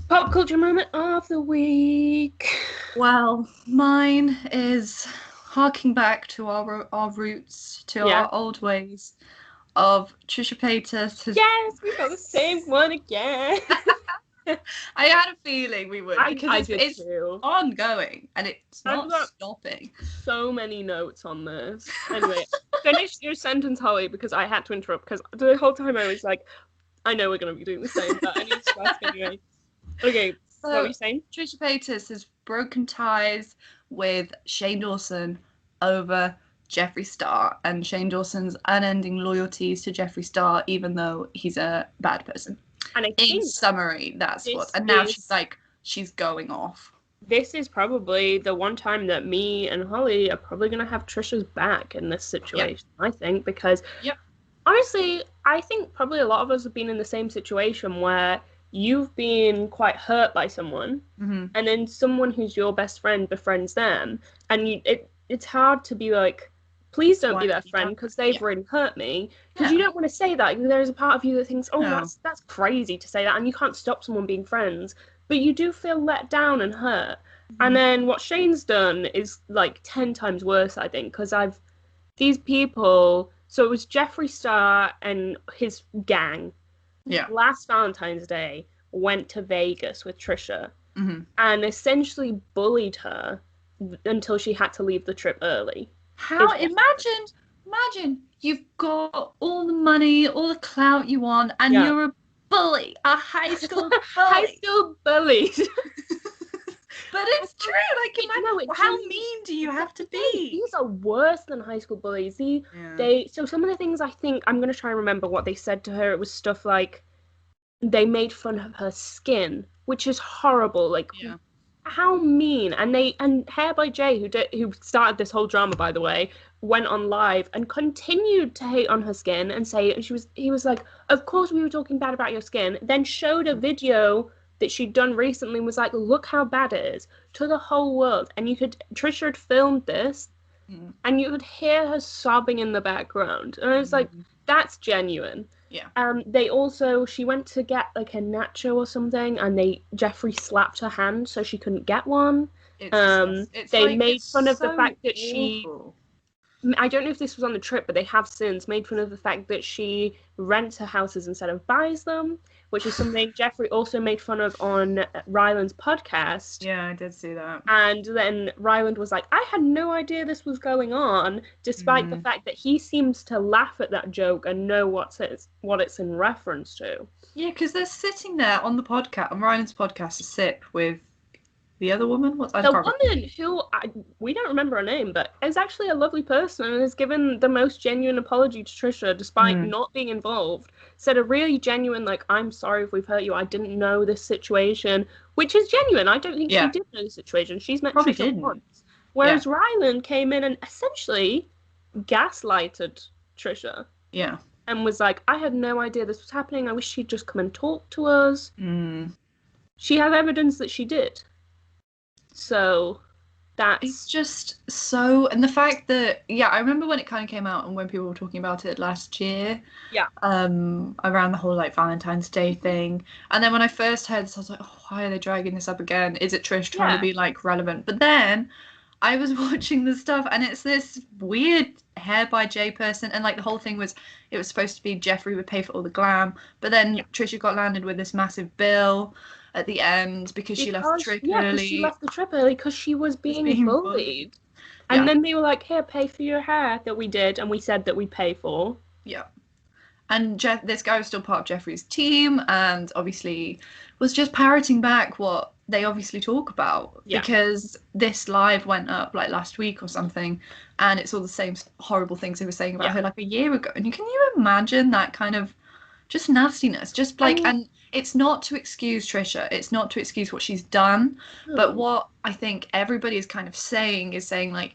Pop culture moment of the week. Well, mine is harking back to our roots, to our old ways of Trisha Paytas. Yes, we got the same one again. I had a feeling we would, because it's too. ongoing and it's not stopping. So many notes on this. Anyway, finish your sentence, Holly, because I had to interrupt, because the whole time I was like, I know we're going to be doing the same, but I need to ask anyway. Okay, so, what were you saying? Trisha Paytas has broken ties with Shane Dawson over Jeffree Star, and Shane Dawson's unending loyalties to Jeffree Star, even though he's a bad person. And I think, in summary, that's what. And now she's going off. This is probably the one time that me and Holly are probably going to have Trisha's back in this situation, I think, because honestly, I think probably a lot of us have been in the same situation where you've been quite hurt by someone, and then someone who's your best friend befriends them, and it's hard to be like, please don't be their friend because they've really hurt me, because you don't want to say that. There's a part of you that thinks, that's crazy to say that, and you can't stop someone being friends, but you do feel let down and hurt. And then what Shane's done is like 10 times worse, I think, because these people, so it was Jeffree Star and his gang, last Valentine's Day went to Vegas with Trisha and essentially bullied her until she had to leave the trip early. How? Imagine you've got all the money, all the clout you want, and you're a bully, a high school bully. High school bully. But it's true. Like, imagine, how mean do you have to be? These are worse than high school bullies. So some of the things, I think, I'm going to try and remember what they said to her. It was stuff like, they made fun of her skin, which is horrible. Like, how mean. And Hair by Jay, who started this whole drama, by the way, went on live and continued to hate on her skin and say, he was like, of course we were talking bad about your skin, then showed a video that she'd done recently and was like, look how bad it is, to the whole world. And Trisha had filmed this, and you could hear her sobbing in the background. And I was like, that's genuine. Yeah. She went to get like a nacho or something, and Jeffree slapped her hand so she couldn't get one. They made fun of the fact that I don't know if this was on the trip, but they have since made fun of the fact that she rents her houses instead of buys them, which is something Jeffree also made fun of on Ryland's podcast. Yeah, I did see that. And then Ryland was like, I had no idea this was going on, despite the fact that he seems to laugh at that joke and know what it's in reference to. Yeah, because they're sitting there on Ryland's podcast, to sit with the other woman? The woman who, we don't remember her name, but is actually a lovely person and has given the most genuine apology to Trisha, despite not being involved. Said a really genuine, like, I'm sorry if we've hurt you, I didn't know this situation, which is genuine. I don't think she did know the situation. She's met Trisha once. Whereas Ryland came in and essentially gaslighted Trisha. Yeah. And was like, I had no idea this was happening. I wish she'd just come and talk to us. She has evidence that she did. So it's just so, and the fact that, I remember when it kind of came out and when people were talking about it last year, around the whole like Valentine's Day thing, and then when I first heard this, I was like, oh, why are they dragging this up again? Is it Trish trying to be like relevant? But then I was watching the stuff, and it's this weird Hair by Jay person, and like the whole thing was, it was supposed to be Jeffree would pay for all the glam, but then Trisha got landed with this massive bill at the end because she left the trip early. She left the trip early because she was being bullied. And then they were like, here, pay for your hair, that we did, and we said that we'd pay for. Yeah. And this guy was still part of Jeffree's team, and obviously was just parroting back what they obviously talk about. Because this live went up like last week or something, and it's all the same horrible things they were saying about her like a year ago. And can you imagine that kind of just nastiness? Just like, and it's not to excuse Trisha. It's not to excuse what she's done. But what I think everybody is kind of saying is saying, like,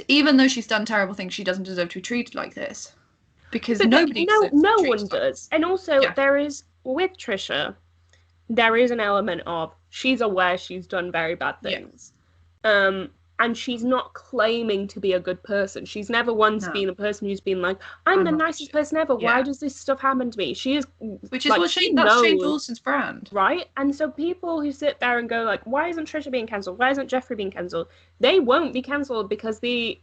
even though she's done terrible things, she doesn't deserve to be treated like this. Because no one does. And also, there is, with Trisha, there is an element of, she's aware she's done very bad things. and she's not claiming to be a good person. She's never once been a person who's been like, I'm the nicest person ever. Why does this stuff happen to me? She is, which is like, what that's Shane Dawson's brand, right? And so people who sit there and go like, why isn't Trisha being cancelled? Why isn't Jeffree being cancelled? They won't be cancelled because they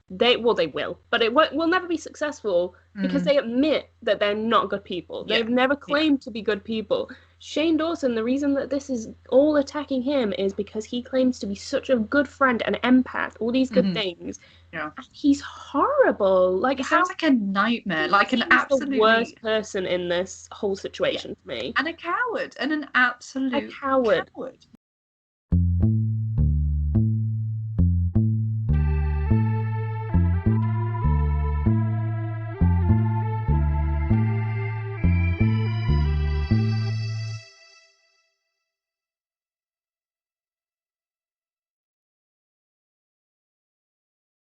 will, but it will never be successful because they admit that they're not good people. They've never claimed to be good people. Shane Dawson, the reason that this is all attacking him is because he claims to be such a good friend, an empath, all these good things. Yeah. And he's horrible. Like, he sounds like a nightmare, like an absolutely the worst person in this whole situation to me. And a coward, and an absolute coward.